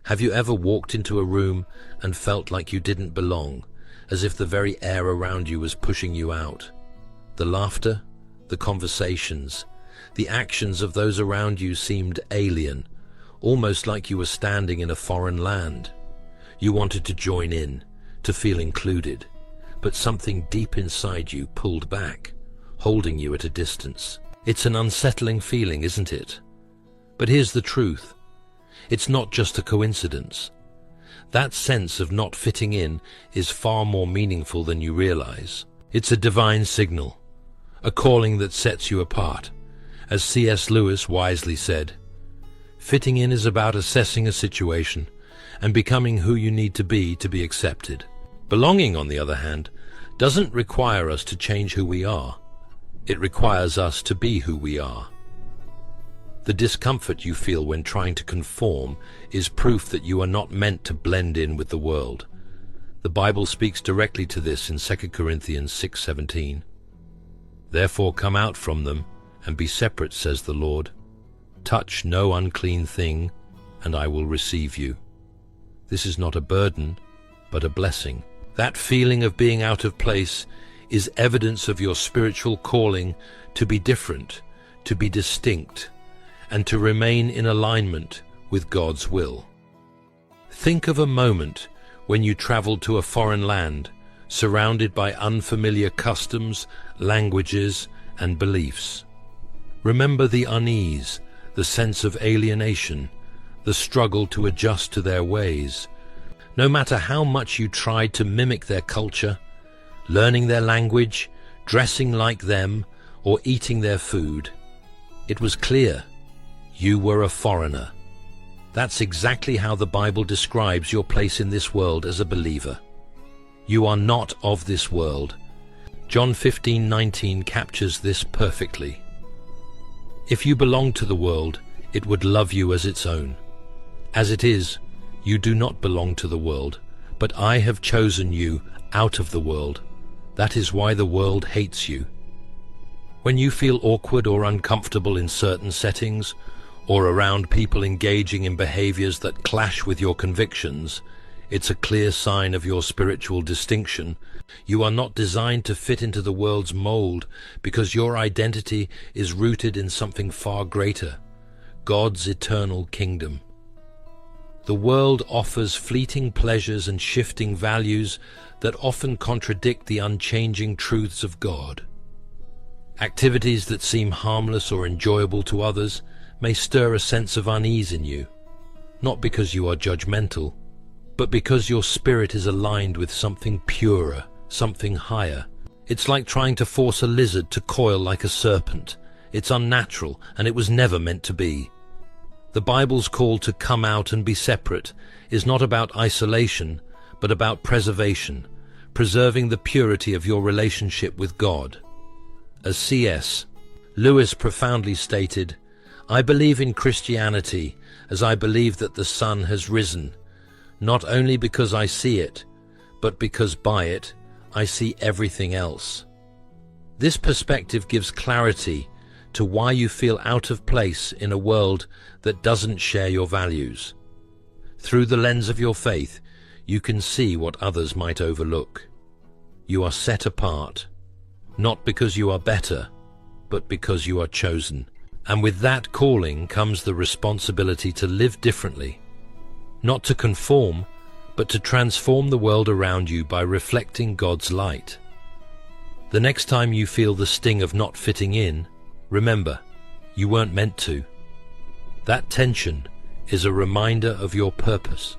Have you ever walked into a room and felt like you didn't belong, as if the very air around you was pushing you out? The laughter, the conversations, the actions of those around you seemed alien, almost like you were standing in a foreign land. You wanted to join in, to feel included, but something deep inside you pulled back, holding you at a distance. It's an unsettling feeling, isn't it? But here's the truth. It's not just a coincidence. That sense of not fitting in is far more meaningful than you realize. It's a divine signal, a calling that sets you apart. As C.S. Lewis wisely said, fitting in is about assessing a situation and becoming who you need to be accepted. Belonging, on the other hand, doesn't require us to change who we are. It requires us to be who we are. The discomfort you feel when trying to conform is proof that you are not meant to blend in with the world. The Bible speaks directly to this in 2 Corinthians 6:17. Therefore come out from them and be separate, says the Lord. Touch no unclean thing, and I will receive you. This is not a burden, but a blessing. That feeling of being out of place is evidence of your spiritual calling to be different, to be distinct, and to remain in alignment with God's will. Think of a moment when you traveled to a foreign land, surrounded by unfamiliar customs, languages, and beliefs. Remember the unease, the sense of alienation, the struggle to adjust to their ways. No matter how much you tried to mimic their culture, learning their language, dressing like them, or eating their food, it was clear you were a foreigner. That's exactly how the Bible describes your place in this world as a believer. You are not of this world. John 15:19 captures this perfectly. If you belonged to the world, it would love you as its own. As it is, you do not belong to the world, but I have chosen you out of the world. That is why the world hates you. When you feel awkward or uncomfortable in certain settings, or around people engaging in behaviors that clash with your convictions, it's a clear sign of your spiritual distinction. You are not designed to fit into the world's mold because your identity is rooted in something far greater, God's eternal kingdom. The world offers fleeting pleasures and shifting values that often contradict the unchanging truths of God. Activities that seem harmless or enjoyable to others may stir a sense of unease in you, not because you are judgmental, but because your spirit is aligned with something purer, something higher. It's like trying to force a lizard to coil like a serpent. It's unnatural, and it was never meant to be. The Bible's call to come out and be separate is not about isolation, but about preservation, preserving the purity of your relationship with God. As C.S. Lewis profoundly stated, I believe in Christianity as I believe that the sun has risen, not only because I see it, but because by it I see everything else. This perspective gives clarity to why you feel out of place in a world that doesn't share your values. Through the lens of your faith, you can see what others might overlook. You are set apart, not because you are better, but because you are chosen. And with that calling comes the responsibility to live differently, not to conform, but to transform the world around you by reflecting God's light. The next time you feel the sting of not fitting in, remember, you weren't meant to. That tension is a reminder of your purpose,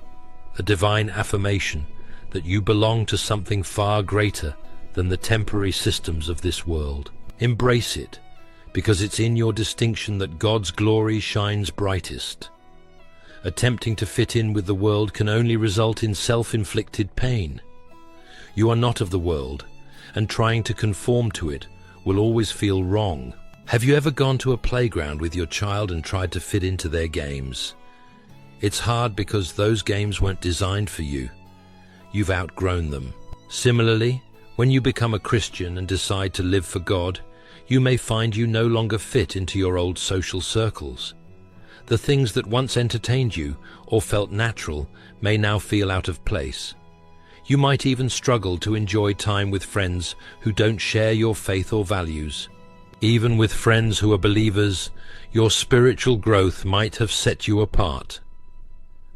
a divine affirmation that you belong to something far greater than the temporary systems of this world. Embrace it, because it's in your distinction that God's glory shines brightest. Attempting to fit in with the world can only result in self-inflicted pain. You are not of the world, and trying to conform to it will always feel wrong. Have you ever gone to a playground with your child and tried to fit into their games? It's hard because those games weren't designed for you. You've outgrown them. Similarly, when you become a Christian and decide to live for God, you may find you no longer fit into your old social circles. The things that once entertained you or felt natural may now feel out of place. You might even struggle to enjoy time with friends who don't share your faith or values. Even with friends who are believers, your spiritual growth might have set you apart.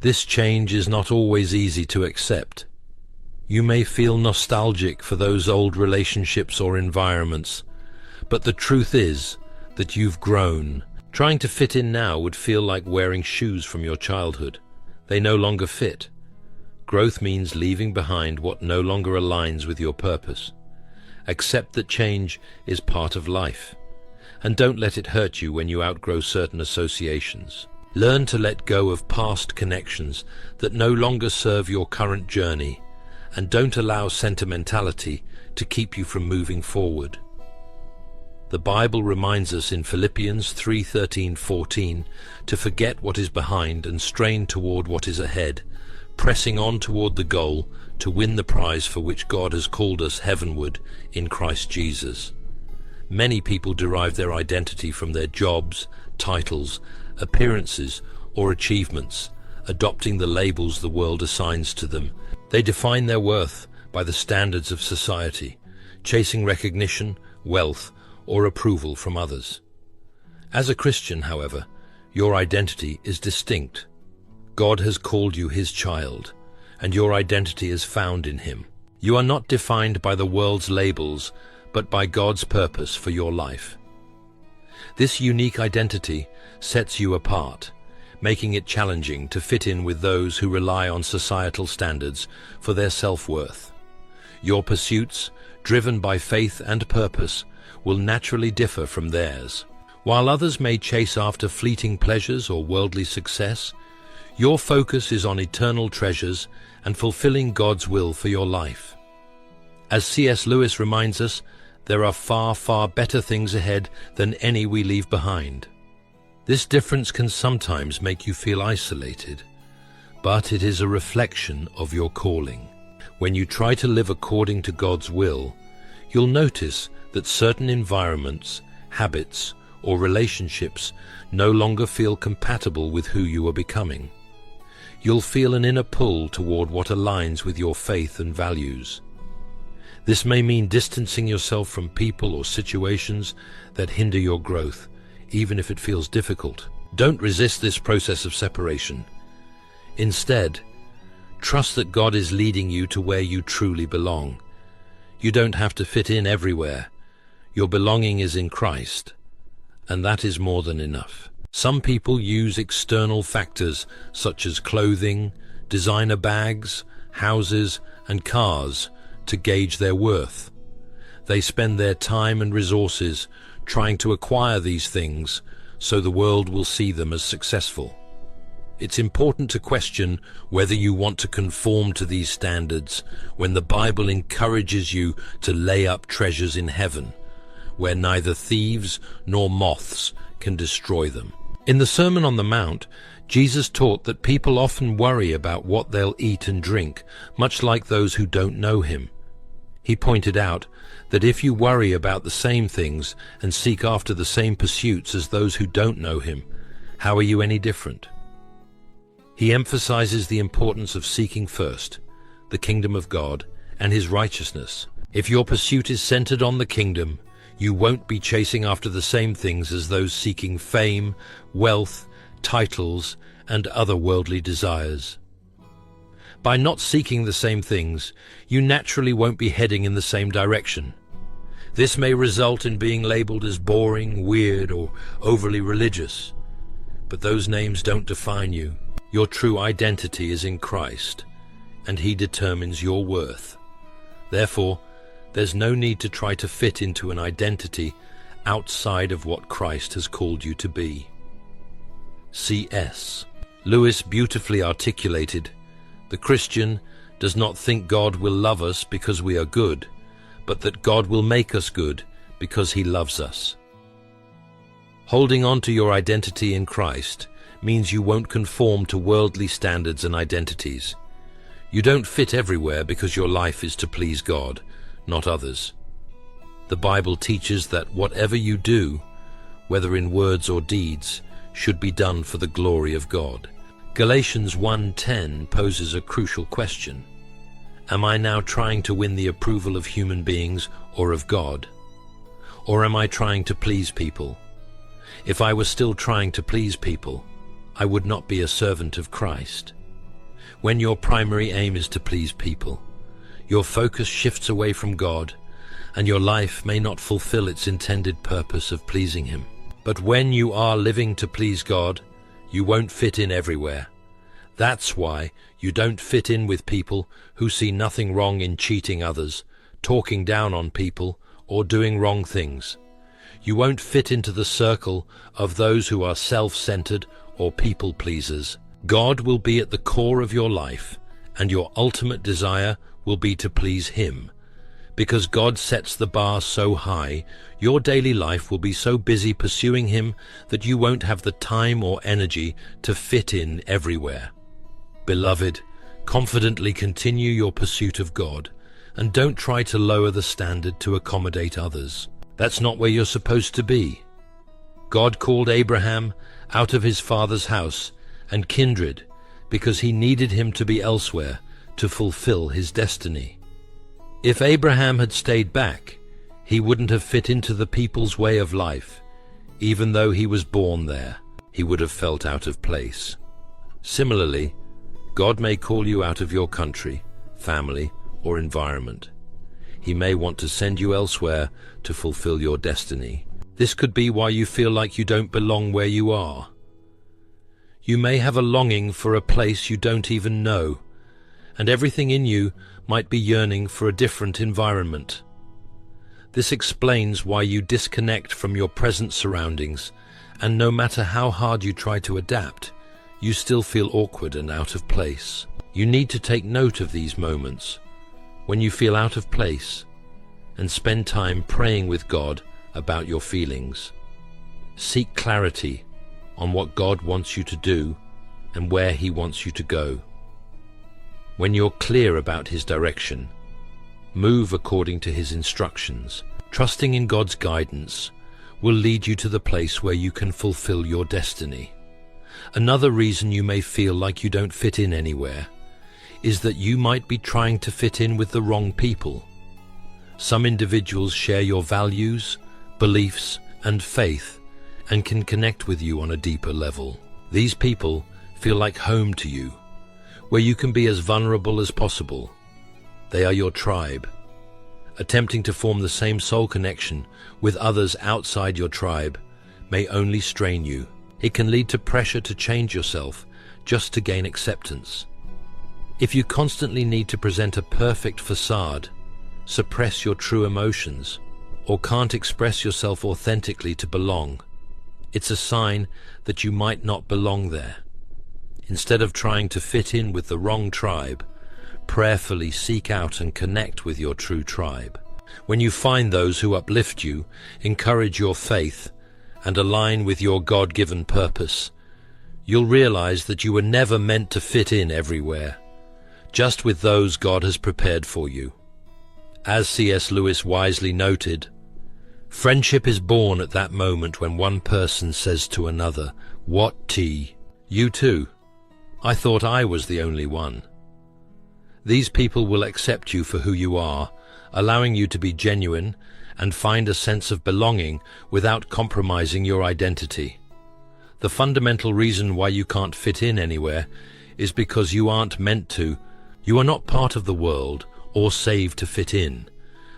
This change is not always easy to accept. You may feel nostalgic for those old relationships or environments, but the truth is that you've grown. Trying to fit in now would feel like wearing shoes from your childhood. They no longer fit. Growth means leaving behind what no longer aligns with your purpose. Accept that change is part of life, and don't let it hurt you when you outgrow certain associations. Learn to let go of past connections that no longer serve your current journey, and don't allow sentimentality to keep you from moving forward. The Bible reminds us in Philippians 3:13-14 to forget what is behind and strain toward what is ahead, pressing on toward the goal to win the prize for which God has called us heavenward in Christ Jesus. Many people derive their identity from their jobs, titles, appearances, or achievements, adopting the labels the world assigns to them. They define their worth by the standards of society, chasing recognition, wealth, or approval from others. As a Christian, however, your identity is distinct. God has called you his child, and your identity is found in him. You are not defined by the world's labels, but by God's purpose for your life. This unique identity sets you apart, making it challenging to fit in with those who rely on societal standards for their self-worth. Your pursuits, driven by faith and purpose, will naturally differ from theirs. While others may chase after fleeting pleasures or worldly success, your focus is on eternal treasures and fulfilling God's will for your life. As C.S. Lewis reminds us, there are far, far better things ahead than any we leave behind. This difference can sometimes make you feel isolated, but it is a reflection of your calling. When you try to live according to God's will, you'll notice that certain environments, habits, or relationships no longer feel compatible with who you are becoming. You'll feel an inner pull toward what aligns with your faith and values. This may mean distancing yourself from people or situations that hinder your growth, even if it feels difficult. Don't resist this process of separation. Instead, trust that God is leading you to where you truly belong. You don't have to fit in everywhere. Your belonging is in Christ, and that is more than enough. Some people use external factors such as clothing, designer bags, houses, and cars to gauge their worth. They spend their time and resources trying to acquire these things so the world will see them as successful. It's important to question whether you want to conform to these standards when the Bible encourages you to lay up treasures in heaven, where neither thieves nor moths can destroy them. In the Sermon on the Mount, Jesus taught that people often worry about what they'll eat and drink, much like those who don't know him. He pointed out that if you worry about the same things and seek after the same pursuits as those who don't know him, how are you any different? He emphasizes the importance of seeking first the kingdom of God and his righteousness. If your pursuit is centered on the kingdom, you won't be chasing after the same things as those seeking fame, wealth, titles, and other worldly desires. By not seeking the same things, you naturally won't be heading in the same direction. This may result in being labeled as boring, weird, or overly religious. But those names don't define you. Your true identity is in Christ, and he determines your worth. Therefore, there's no need to try to fit into an identity outside of what Christ has called you to be. C.S. Lewis beautifully articulated, "The Christian does not think God will love us because we are good, but that God will make us good because he loves us." Holding on to your identity in Christ means you won't conform to worldly standards and identities. You don't fit everywhere because your life is to please God, not others. The Bible teaches that whatever you do, whether in words or deeds, should be done for the glory of God. Galatians 1:10 poses a crucial question. Am I now trying to win the approval of human beings or of God? Or am I trying to please people? If I was still trying to please people, I would not be a servant of Christ. When your primary aim is to please people, your focus shifts away from God, and your life may not fulfill its intended purpose of pleasing Him. But when you are living to please God, you won't fit in everywhere. That's why you don't fit in with people who see nothing wrong in cheating others, talking down on people, or doing wrong things. You won't fit into the circle of those who are self-centered or people-pleasers. God will be at the core of your life, and your ultimate desire will be to please Him. Because God sets the bar so high, your daily life will be so busy pursuing Him that you won't have the time or energy to fit in everywhere. Beloved, confidently continue your pursuit of God, and don't try to lower the standard to accommodate others. That's not where you're supposed to be. God called Abraham out of his father's house and kindred because He needed him to be elsewhere to fulfill his destiny. If Abraham had stayed back, he wouldn't have fit into the people's way of life. Even though he was born there, he would have felt out of place. Similarly, God may call you out of your country, family, or environment. He may want to send you elsewhere to fulfill your destiny. This could be why you feel like you don't belong where you are. You may have a longing for a place you don't even know, and everything in you might be yearning for a different environment. This explains why you disconnect from your present surroundings, and no matter how hard you try to adapt, you still feel awkward and out of place. You need to take note of these moments when you feel out of place and spend time praying with God about your feelings. Seek clarity on what God wants you to do and where He wants you to go. When you're clear about His direction, move according to His instructions. Trusting in God's guidance will lead you to the place where you can fulfill your destiny. Another reason you may feel like you don't fit in anywhere is that you might be trying to fit in with the wrong people. Some individuals share your values, beliefs, and faith and can connect with you on a deeper level. These people feel like home to you, where you can be as vulnerable as possible. They are your tribe. Attempting to form the same soul connection with others outside your tribe may only strain you. It can lead to pressure to change yourself just to gain acceptance. If you constantly need to present a perfect facade, suppress your true emotions, or can't express yourself authentically to belong, it's a sign that you might not belong there. Instead of trying to fit in with the wrong tribe, prayerfully seek out and connect with your true tribe. When you find those who uplift you, encourage your faith, and align with your God-given purpose, you'll realize that you were never meant to fit in everywhere, just with those God has prepared for you. As C.S. Lewis wisely noted, friendship is born at that moment when one person says to another, "What tea? You too? I thought I was the only one." These people will accept you for who you are, allowing you to be genuine and find a sense of belonging without compromising your identity. The fundamental reason why you can't fit in anywhere is because you aren't meant to. You are not part of the world or saved to fit in,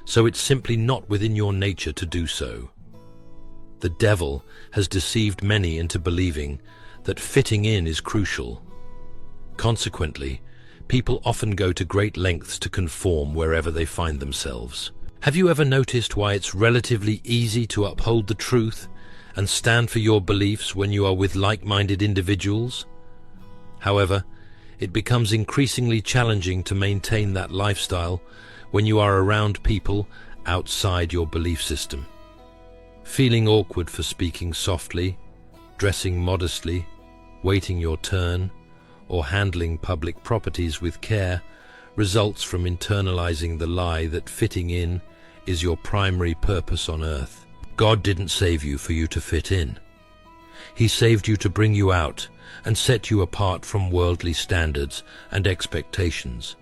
so it's simply not within your nature to do so. The devil has deceived many into believing that fitting in is crucial. Consequently, people often go to great lengths to conform wherever they find themselves. Have you ever noticed why it's relatively easy to uphold the truth and stand for your beliefs when you are with like-minded individuals? However, it becomes increasingly challenging to maintain that lifestyle when you are around people outside your belief system. Feeling awkward for speaking softly, dressing modestly, waiting your turn, or handling public properties with care results from internalizing the lie that fitting in is your primary purpose on earth. God didn't save you for you to fit in. He saved you to bring you out and set you apart from worldly standards and expectations.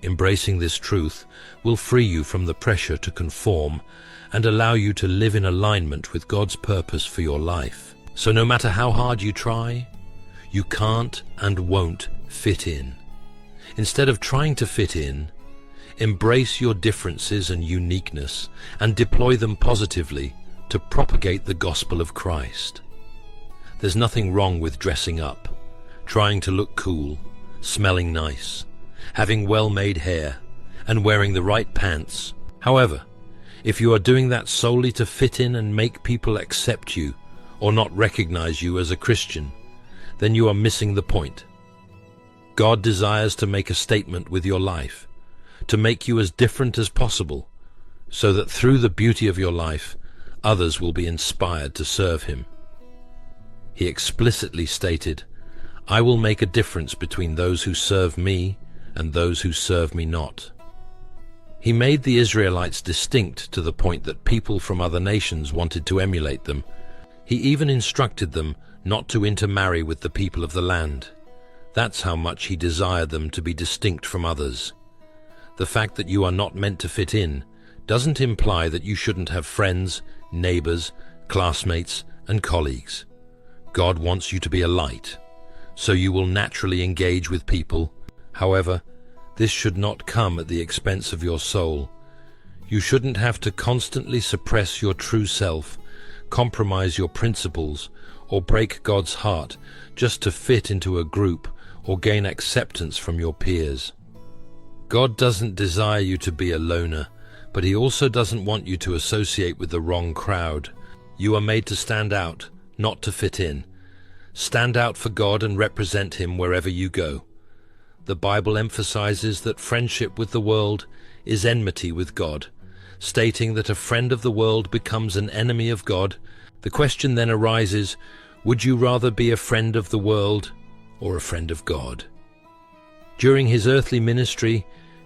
Embracing this truth will free you from the pressure to conform and allow you to live in alignment with God's purpose for your life. So no matter how hard you try, you can't and won't fit in. Instead of trying to fit in, embrace your differences and uniqueness and deploy them positively to propagate the gospel of Christ. There's nothing wrong with dressing up, trying to look cool, smelling nice, having well-made hair, and wearing the right pants. However, if you are doing that solely to fit in and make people accept you or not recognize you as a Christian, then you are missing the point. God desires to make a statement with your life, to make you as different as possible, so that through the beauty of your life, others will be inspired to serve Him. He explicitly stated, "I will make a difference between those who serve me and those who serve me not." He made the Israelites distinct to the point that people from other nations wanted to emulate them. He even instructed them not to intermarry with the people of the land. That's how much He desired them to be distinct from others. The fact that you are not meant to fit in doesn't imply that you shouldn't have friends, neighbors, classmates, and colleagues. God wants you to be a light, so you will naturally engage with people. However, this should not come at the expense of your soul. You shouldn't have to constantly suppress your true self, compromise your principles, or break God's heart just to fit into a group or gain acceptance from your peers. God doesn't desire you to be a loner, but He also doesn't want you to associate with the wrong crowd. You are made to stand out, not to fit in. Stand out for God and represent Him wherever you go. The Bible emphasizes that friendship with the world is enmity with God, stating that a friend of the world becomes an enemy of God. The question then arises, would you rather be a friend of the world or a friend of God? During His earthly ministry,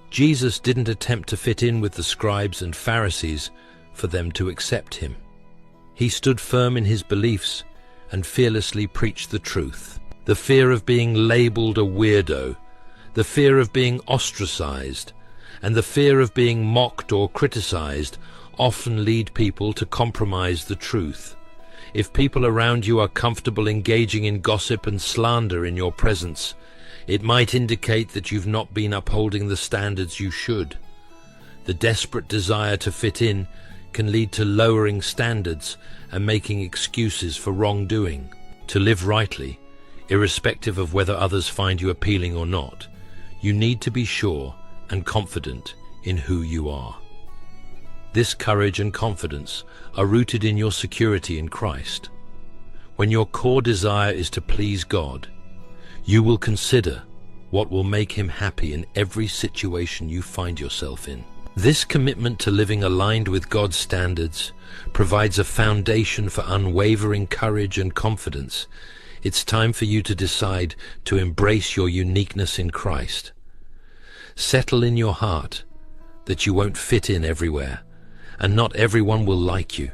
Jesus didn't attempt to fit in with the scribes and Pharisees for them to accept Him. He stood firm in His beliefs and fearlessly preached the truth. The fear of being labeled a weirdo, the fear of being ostracized, and the fear of being mocked or criticized often lead people to compromise the truth. If people around you are comfortable engaging in gossip and slander in your presence, it might indicate that you've not been upholding the standards you should. The desperate desire to fit in can lead to lowering standards and making excuses for wrongdoing. To live rightly, irrespective of whether others find you appealing or not, you need to be sure and confident in who you are. This courage and confidence are rooted in your security in Christ. When your core desire is to please God, you will consider what will make Him happy in every situation you find yourself in. This commitment to living aligned with God's standards provides a foundation for unwavering courage and confidence. It's time for you to decide to embrace your uniqueness in Christ. Settle in your heart that you won't fit in everywhere, and not everyone will like you,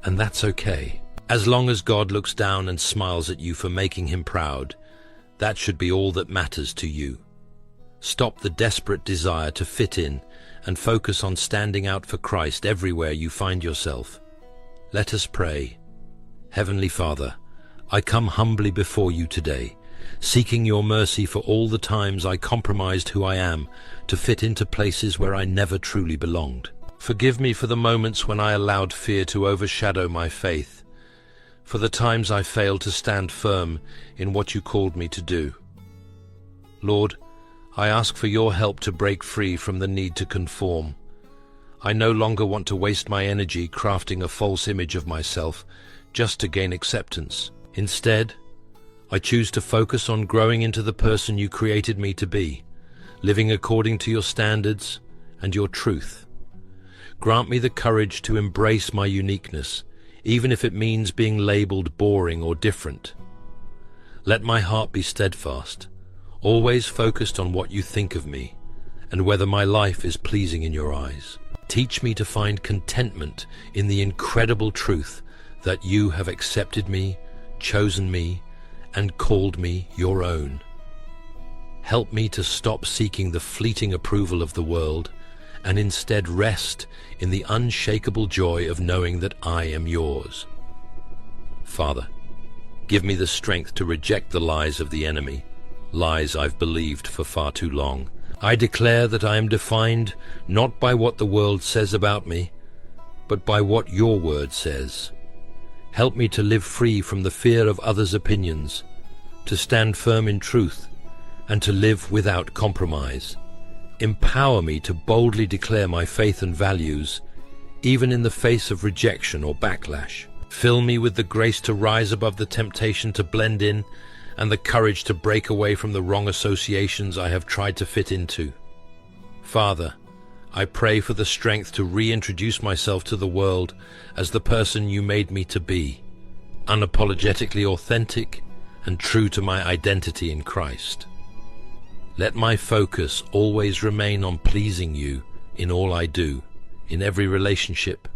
and that's okay. As long as God looks down and smiles at you for making Him proud, that should be all that matters to you. Stop the desperate desire to fit in and focus on standing out for Christ everywhere you find yourself. Let us pray. Heavenly Father, I come humbly before you today, seeking your mercy for all the times I compromised who I am to fit into places where I never truly belonged. Forgive me for the moments when I allowed fear to overshadow my faith, for the times I failed to stand firm in what you called me to do. Lord, I ask for your help to break free from the need to conform. I no longer want to waste my energy crafting a false image of myself just to gain acceptance. Instead, I choose to focus on growing into the person you created me to be, living according to your standards and your truth. Grant me the courage to embrace my uniqueness, even if it means being labeled boring or different. Let my heart be steadfast, always focused on what you think of me and whether my life is pleasing in your eyes. Teach me to find contentment in the incredible truth that you have accepted me, chosen me, and called me your own. Help me to stop seeking the fleeting approval of the world and instead rest in the unshakable joy of knowing that I am yours. Father, give me the strength to reject the lies of the enemy, lies I've believed for far too long. I declare that I am defined not by what the world says about me, but by what your word says. Help me to live free from the fear of others' opinions, to stand firm in truth, and to live without compromise. Empower me to boldly declare my faith and values, even in the face of rejection or backlash. Fill me with the grace to rise above the temptation to blend in and the courage to break away from the wrong associations I have tried to fit into. Father, I pray for the strength to reintroduce myself to the world as the person you made me to be, unapologetically authentic and true to my identity in Christ. Let my focus always remain on pleasing you in all I do, in every relationship,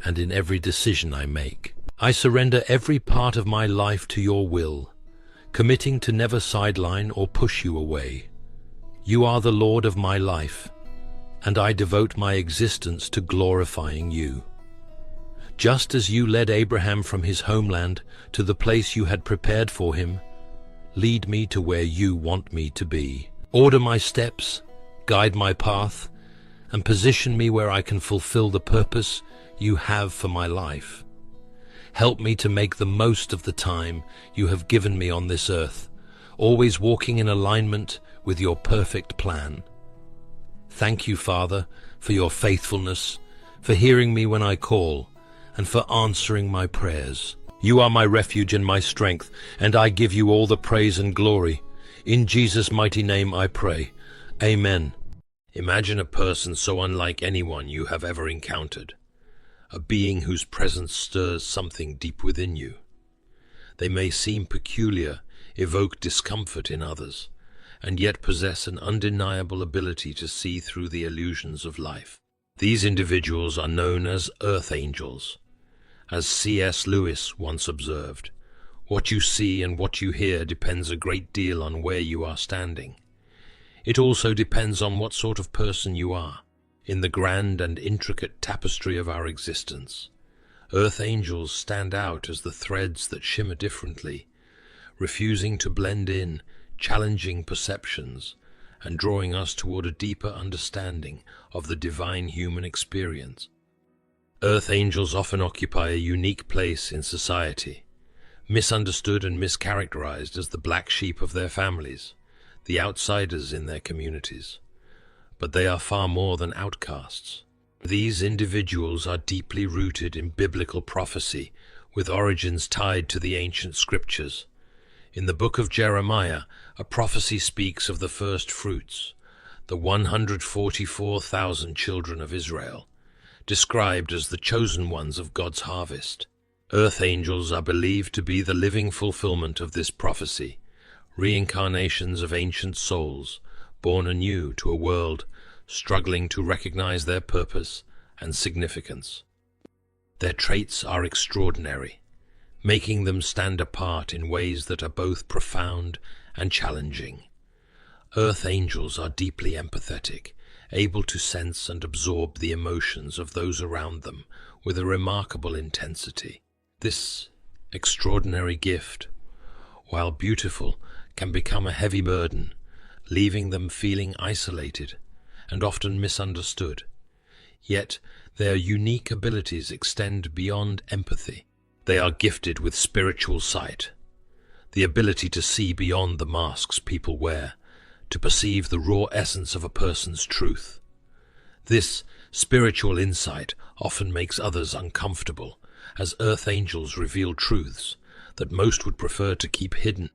and in every decision I make. I surrender every part of my life to your will, committing to never sideline or push you away. You are the Lord of my life, and I devote my existence to glorifying you. Just as you led Abraham from his homeland to the place you had prepared for him, lead me to where you want me to be. Order my steps, guide my path, and position me where I can fulfill the purpose you have for my life. Help me to make the most of the time you have given me on this earth, always walking in alignment with your perfect plan. Thank you, Father, for your faithfulness, for hearing me when I call, and for answering my prayers. You are my refuge and my strength, and I give you all the praise and glory. In Jesus' mighty name I pray. Amen. Imagine a person so unlike anyone you have ever encountered, a being whose presence stirs something deep within you. They may seem peculiar, evoke discomfort in others, and yet possess an undeniable ability to see through the illusions of life. These individuals are known as earth angels. As C.S. Lewis once observed, what you see and what you hear depends a great deal on where you are standing. It also depends on what sort of person you are. In the grand and intricate tapestry of our existence, earth angels stand out as the threads that shimmer differently, refusing to blend in, challenging perceptions, and drawing us toward a deeper understanding of the divine human experience. Earth angels often occupy a unique place in society, misunderstood and mischaracterized as the black sheep of their families, the outsiders in their communities. But they are far more than outcasts. These individuals are deeply rooted in biblical prophecy, with origins tied to the ancient scriptures. In the book of Jeremiah, a prophecy speaks of the first fruits, the 144,000 children of Israel, described as the chosen ones of God's harvest. Earth angels are believed to be the living fulfillment of this prophecy, reincarnations of ancient souls, born anew to a world struggling to recognize their purpose and significance. Their traits are extraordinary, making them stand apart in ways that are both profound and challenging. Earth angels are deeply empathetic, able to sense and absorb the emotions of those around them with a remarkable intensity. This extraordinary gift, while beautiful, can become a heavy burden, leaving them feeling isolated and often misunderstood. Yet their unique abilities extend beyond empathy. They are gifted with spiritual sight, the ability to see beyond the masks people wear, to perceive the raw essence of a person's truth. This spiritual insight often makes others uncomfortable, as earth angels reveal truths that most would prefer to keep hidden.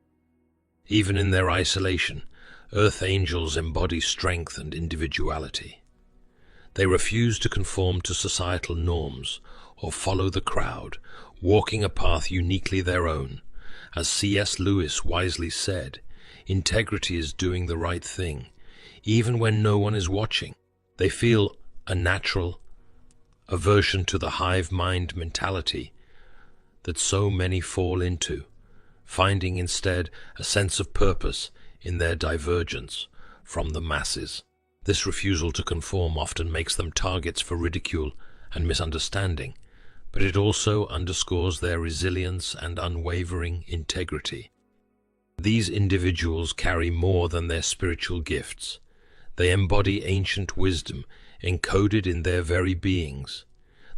Even in their isolation, earth angels embody strength and individuality. They refuse to conform to societal norms or follow the crowd, walking a path uniquely their own. As C.S. Lewis wisely said, integrity is doing the right thing, even when no one is watching. They feel a natural aversion to the hive mind mentality that so many fall into, finding instead a sense of purpose in their divergence from the masses. This refusal to conform often makes them targets for ridicule and misunderstanding, but it also underscores their resilience and unwavering integrity. These individuals carry more than their spiritual gifts. They embody ancient wisdom encoded in their very beings.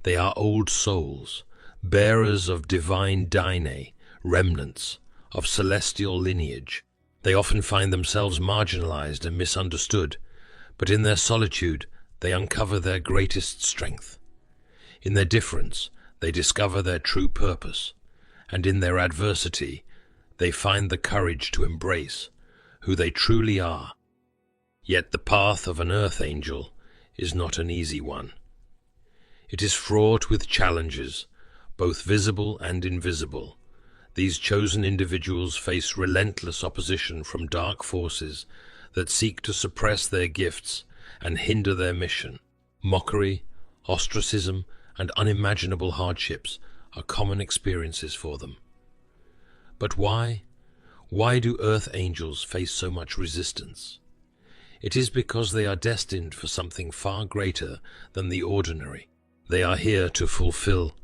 They are old souls, bearers of divine DNA, remnants of celestial lineage. They often find themselves marginalized and misunderstood, but in their solitude they uncover their greatest strength. In their difference, they discover their true purpose, and in their adversity, they find the courage to embrace who they truly are. Yet the path of an earth angel is not an easy one. It is fraught with challenges, both visible and invisible. These chosen individuals face relentless opposition from dark forces that seek to suppress their gifts and hinder their mission. Mockery, ostracism, and unimaginable hardships are common experiences for them. But why? Why do earth angels face so much resistance? It is because they are destined for something far greater than the ordinary. They are here to fulfill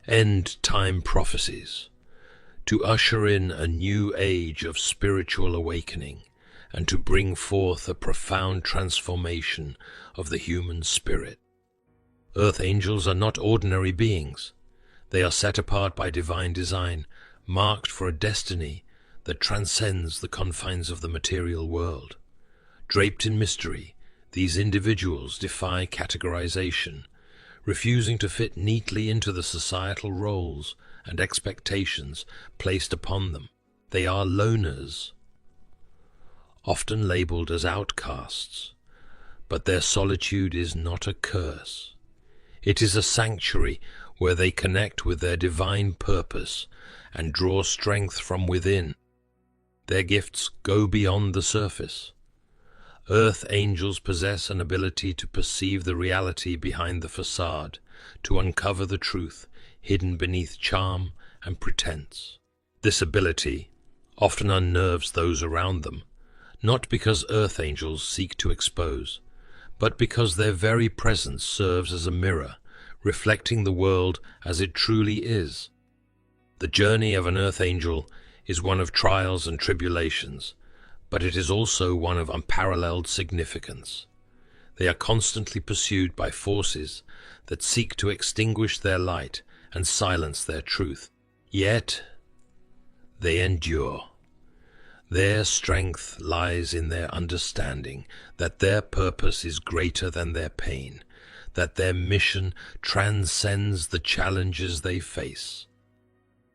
end-time prophecies, to usher in a new age of spiritual awakening, and to bring forth a profound transformation of the human spirit. Earth angels are not ordinary beings. They are set apart by divine design, marked for a destiny that transcends the confines of the material world. Draped in mystery, these individuals defy categorization, refusing to fit neatly into the societal roles and expectations placed upon them. They are loners, often labeled as outcasts, but their solitude is not a curse. It is a sanctuary where they connect with their divine purpose and draw strength from within. Their gifts go beyond the surface. Earth angels possess an ability to perceive the reality behind the facade, to uncover the truth hidden beneath charm and pretense. This ability often unnerves those around them, not because earth angels seek to expose, but because their very presence serves as a mirror, reflecting the world as it truly is. The journey of an earth angel is one of trials and tribulations, but it is also one of unparalleled significance. They are constantly pursued by forces that seek to extinguish their light and silence their truth. Yet they endure. Their strength lies in their understanding that their purpose is greater than their pain, that their mission transcends the challenges they face.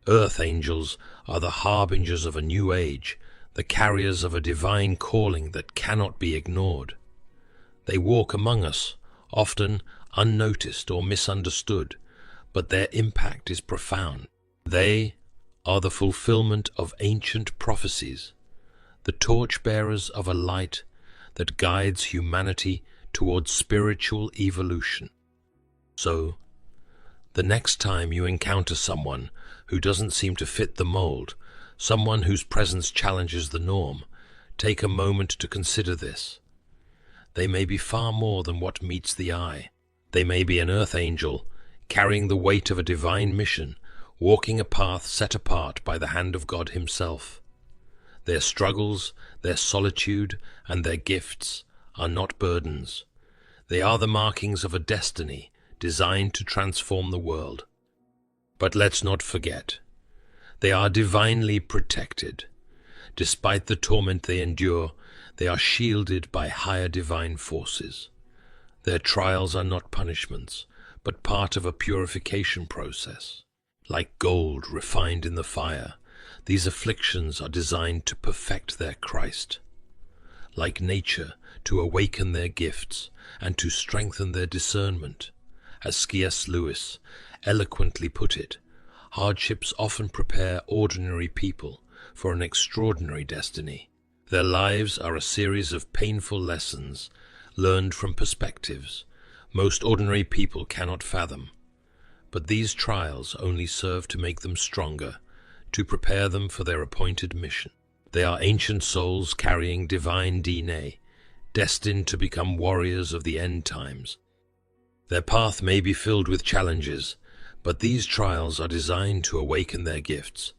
Earth angels are the harbingers of a new age, the carriers of a divine calling that cannot be ignored. They walk among us, often unnoticed or misunderstood, but their impact is profound. They are the fulfillment of ancient prophecies, the torchbearers of a light that guides humanity towards spiritual evolution. So, the next time you encounter someone who doesn't seem to fit the mold, someone whose presence challenges the norm, take a moment to consider this. They may be far more than what meets the eye. They may be an earth angel, carrying the weight of a divine mission, walking a path set apart by the hand of God Himself. Their struggles, their solitude, and their gifts are not burdens. They are the markings of a destiny designed to transform the world. But let's not forget, they are divinely protected. Despite the torment they endure, they are shielded by higher divine forces. Their trials are not punishments, but part of a purification process. Like gold refined in the fire, these afflictions are designed to perfect their Christ. Like nature, to awaken their gifts and to strengthen their discernment. As C.S. Lewis eloquently put it, hardships often prepare ordinary people for an extraordinary destiny. Their lives are a series of painful lessons learned from perspectives most ordinary people cannot fathom. But these trials only serve to make them stronger, to prepare them for their appointed mission. They are ancient souls carrying divine DNA, destined to become warriors of the end times. Their path may be filled with challenges, but these trials are designed to awaken their gifts,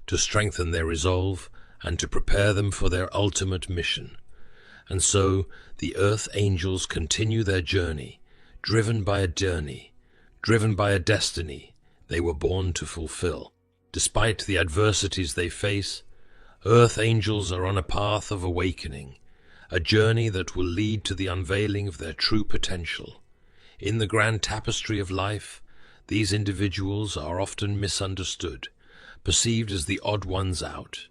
to strengthen their resolve, and to prepare them for their ultimate mission. And so, the Earth Angels continue their journey, driven by a destiny they were born to fulfill. Despite the adversities they face, Earth Angels are on a path of awakening, a journey that will lead to the unveiling of their true potential. In the grand tapestry of life, these individuals are often misunderstood, perceived as the odd ones out.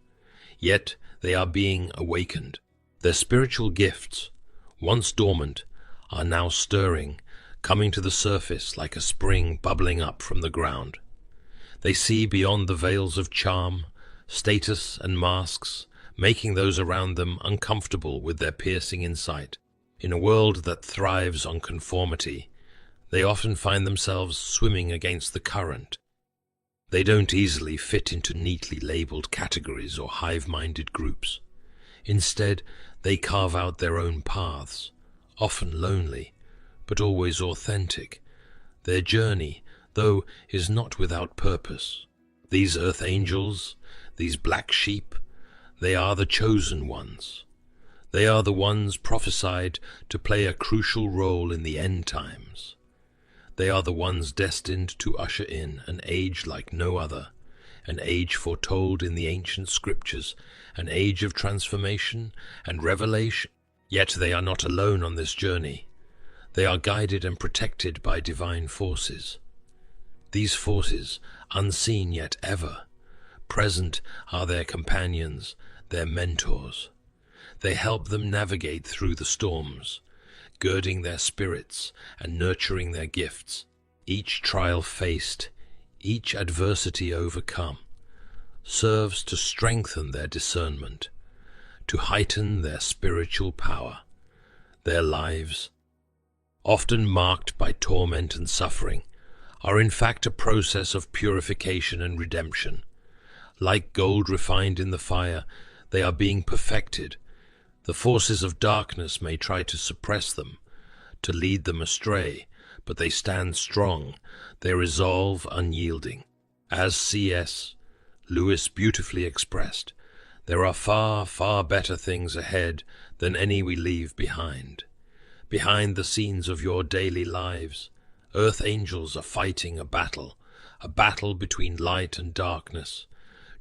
Yet they are being awakened. Their spiritual gifts, once dormant, are now stirring, coming to the surface like a spring bubbling up from the ground. They see beyond the veils of charm, status, and masks, making those around them uncomfortable with their piercing insight. In a world that thrives on conformity, they often find themselves swimming against the current. They don't easily fit into neatly labeled categories or hive-minded groups. Instead, they carve out their own paths, often lonely, but always authentic. Their journey, though, is not without purpose. These Earth Angels, these black sheep, they are the chosen ones. They are the ones prophesied to play a crucial role in the end times. They are the ones destined to usher in an age like no other, an age foretold in the ancient scriptures, an age of transformation and revelation. Yet they are not alone on this journey. They are guided and protected by divine forces. These forces, unseen yet ever present, are their companions, their mentors. They help them navigate through the storms, girding their spirits and nurturing their gifts. Each trial faced, each adversity overcome, serves to strengthen their discernment, to heighten their spiritual power. Their lives, often marked by torment and suffering, are in fact a process of purification and redemption. Like gold refined in the fire, they are being perfected. The forces of darkness may try to suppress them, to lead them astray, but they stand strong, their resolve unyielding. As C.S. Lewis beautifully expressed, there are far, far better things ahead than any we leave behind. Behind the scenes of your daily lives, Earth Angels are fighting a battle between light and darkness,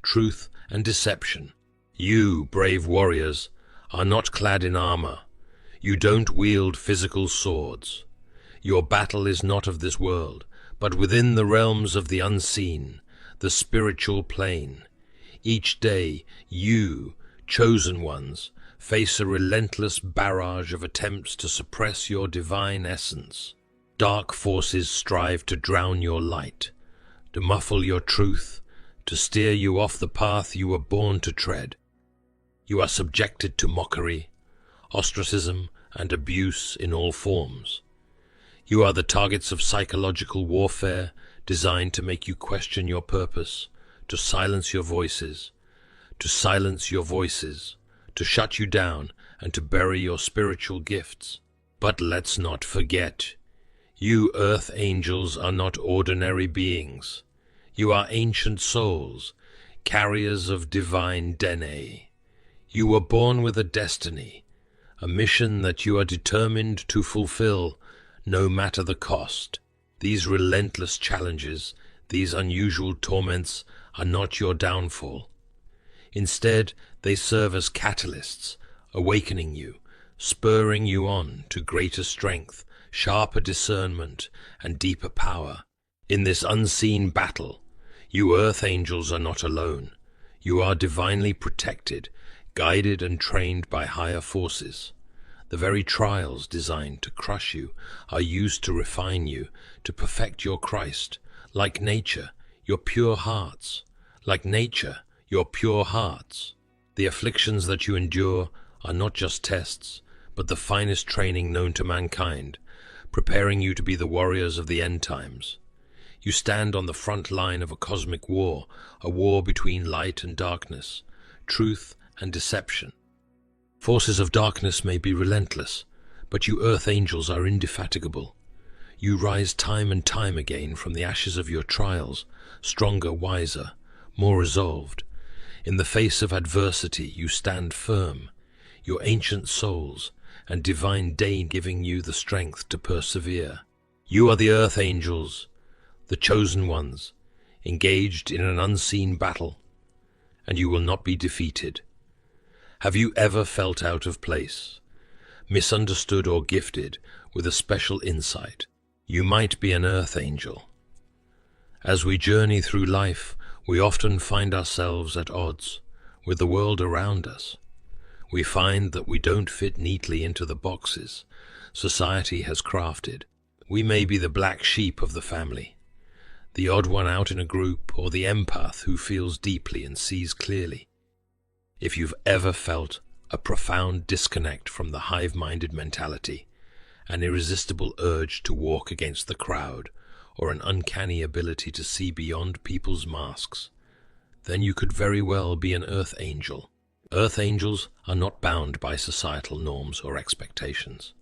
truth and deception. You, brave warriors, are not clad in armor. You don't wield physical swords. Your battle is not of this world, but within the realms of the unseen, the spiritual plane. Each day, you, chosen ones, face a relentless barrage of attempts to suppress your divine essence. Dark forces strive to drown your light, to muffle your truth, to steer you off the path you were born to tread. You are subjected to mockery, ostracism, and abuse in all forms. You are the targets of psychological warfare designed to make you question your purpose, to silence your voices, to shut you down, and to bury your spiritual gifts. But let's not forget, you Earth Angels are not ordinary beings. You are ancient souls, carriers of divine DNA. You were born with a destiny, a mission that you are determined to fulfill, no matter the cost. These relentless challenges, these unusual torments, are not your downfall. Instead, they serve as catalysts, awakening you, spurring you on to greater strength, sharper discernment, and deeper power. In this unseen battle, you Earth Angels are not alone. You are divinely protected, guided and trained by higher forces. The very trials designed to crush you are used to refine you, to perfect your Christ. Like nature, your pure hearts. The afflictions that you endure are not just tests, but the finest training known to mankind, preparing you to be the warriors of the end times. You stand on the front line of a cosmic war, a war between light and darkness, truth and deception. Forces of darkness may be relentless, but you Earth Angels are indefatigable. You rise time and time again from the ashes of your trials, stronger, wiser, more resolved. In the face of adversity, you stand firm, your ancient souls and divine day giving you the strength to persevere. You are the Earth Angels, the chosen ones, engaged in an unseen battle, and you will not be defeated. Have you ever felt out of place, misunderstood or gifted with a special insight? You might be an Earth Angel. As we journey through life, we often find ourselves at odds with the world around us. We find that we don't fit neatly into the boxes society has crafted. We may be the black sheep of the family, the odd one out in a group, or the empath who feels deeply and sees clearly. If you've ever felt a profound disconnect from the hive-minded mentality, an irresistible urge to walk against the crowd, or an uncanny ability to see beyond people's masks, then you could very well be an Earth Angel. Earth Angels are not bound by societal norms or expectations.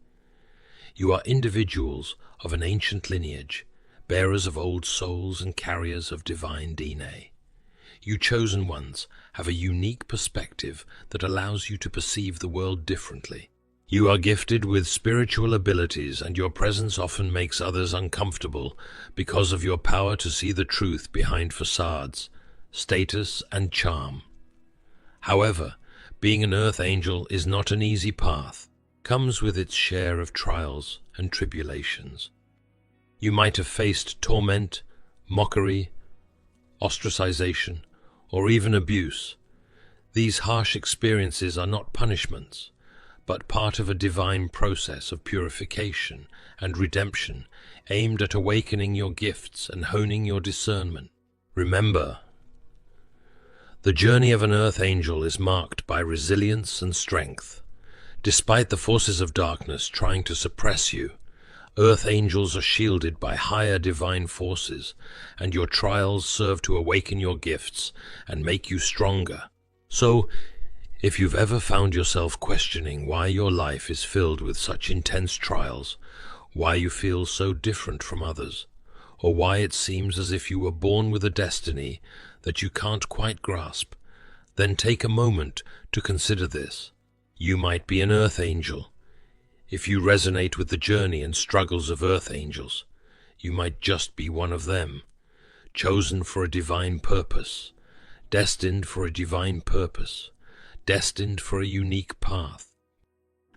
You are individuals of an ancient lineage, bearers of old souls and carriers of divine DNA. You chosen ones have a unique perspective that allows you to perceive the world differently. You are gifted with spiritual abilities, and your presence often makes others uncomfortable because of your power to see the truth behind facades, status, and charm. However, being an Earth Angel is not an easy path, comes with its share of trials and tribulations. You might have faced torment, mockery, ostracization, or even abuse. These harsh experiences are not punishments, but part of a divine process of purification and redemption aimed at awakening your gifts and honing your discernment. Remember, the journey of an Earth Angel is marked by resilience and strength. Despite the forces of darkness trying to suppress you, Earth Angels are shielded by higher divine forces, and your trials serve to awaken your gifts and make you stronger. So, if you've ever found yourself questioning why your life is filled with such intense trials, why you feel so different from others, or why it seems as if you were born with a destiny that you can't quite grasp, then take a moment to consider this. You might be an Earth Angel. If you resonate with the journey and struggles of Earth Angels, you might just be one of them, chosen for a divine purpose, destined for a divine purpose, destined for a unique path.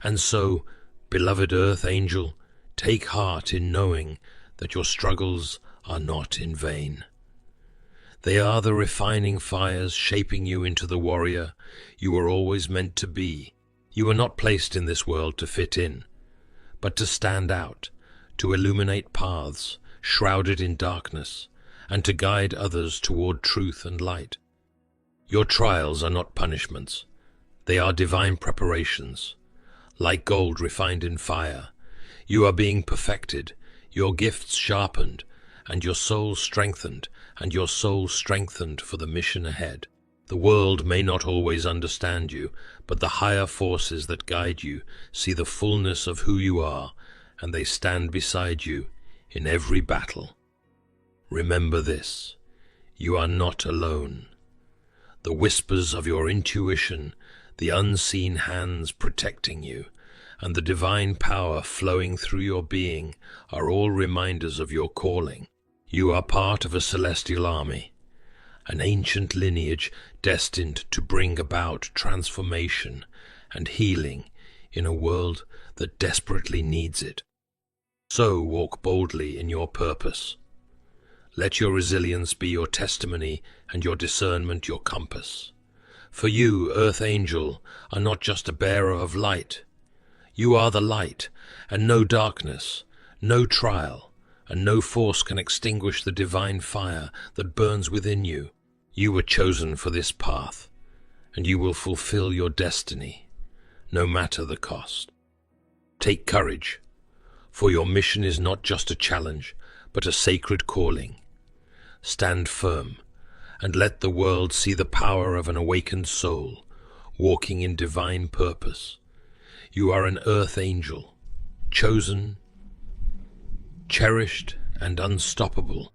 And so, beloved Earth Angel, take heart in knowing that your struggles are not in vain. They are the refining fires shaping you into the warrior you were always meant to be. You were not placed in this world to fit in, but to stand out, to illuminate paths shrouded in darkness, and to guide others toward truth and light. Your trials are not punishments. They are divine preparations. Like gold refined in fire, you are being perfected, your gifts sharpened, and your soul strengthened, for the mission ahead. The world may not always understand you, but the higher forces that guide you see the fullness of who you are, and they stand beside you in every battle. Remember this: you are not alone. The whispers of your intuition, the unseen hands protecting you, and the divine power flowing through your being are all reminders of your calling. You are part of a celestial army, an ancient lineage destined to bring about transformation and healing in a world that desperately needs it. So walk boldly in your purpose. Let your resilience be your testimony and your discernment your compass. For you, Earth Angel, are not just a bearer of light. You are the light, and no darkness, no trial, and no force can extinguish the divine fire that burns within you. You were chosen for this path, and you will fulfill your destiny, no matter the cost. Take courage, for your mission is not just a challenge, but a sacred calling. Stand firm, and let the world see the power of an awakened soul, walking in divine purpose. You are an earth angel, chosen, cherished, and unstoppable.